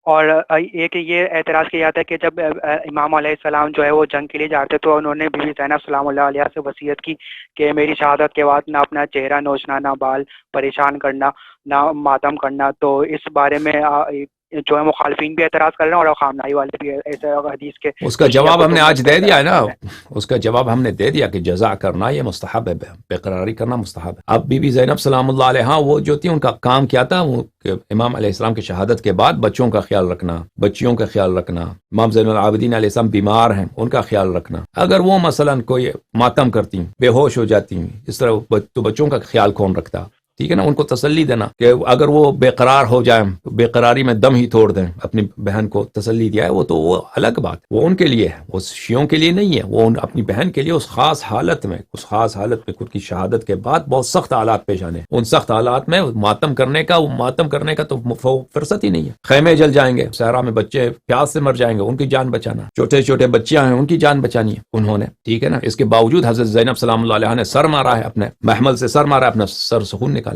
اور ایک یہ اعتراض کیا جاتا ہے کہ جب امام علیہ السلام جو ہے وہ جنگ کے لیے جاتے تو انہوں نے بی بی زینب سلام اللہ علیہ سے وصیت کی کہ میری شہادت کے بعد نہ اپنا چہرہ نوچنا، نہ بال پریشان کرنا، نہ ماتم کرنا. تو اس بارے میں جو ہے مخالفین بھی اعتراض کر رہے ہیں اور خامنائی والے بھی ایسے حدیث کے اس کا شیعہ جواب ہم نے کتب میں آج اس پہ دے دیا ہے اعتراض نا، کر رہے ہیں. اس کا جواب ہم نے دے دیا کہ جزا کرنا یہ مستحب ہے، بے قراری کرنا مستحب ہے. اب بی بی زینب سلام اللہ علیہ وہ جو تھی ان کا کام کیا تھا، وہ کہ امام علیہ السلام کی شہادت کے بعد بچوں کا خیال رکھنا، بچیوں کا خیال رکھنا. امام زین العابدین علیہ السلام بیمار ہیں، ان کا خیال رکھنا. اگر وہ مثلا کوئی ماتم کرتی، بے ہوش ہو جاتی، اس طرح تو بچوں کا خیال کون رکھتا؟ ٹھیک ہے نا، ان کو تسلی دینا کہ اگر وہ بے قرار ہو جائیں، بے قراری میں دم ہی توڑ دیں، اپنی بہن کو تسلی دیا ہے، وہ تو وہ الگ بات، وہ ان کے لیے ہے، وہ شیعوں کے لیے نہیں ہے. وہ اپنی بہن کے لیے اس خاص حالت میں خود کی شہادت کے بعد بہت سخت حالات پیش آنے، ان سخت حالات میں ماتم کرنے کا تو فرصت ہی نہیں ہے. خیمے جل جائیں گے، صحرا میں بچے پیاس سے مر جائیں گے، ان کی جان بچانا، چھوٹے چھوٹے بچیاں ہیں ان کی جان بچانی ہے انہوں نے. ٹھیک ہے نا، اس کے باوجود حضرت زینب سلام اللہ علیہ نے سر مارا ہے، اپنے محمل سے سر مارا ہے، اپنا سر سخون نکالا.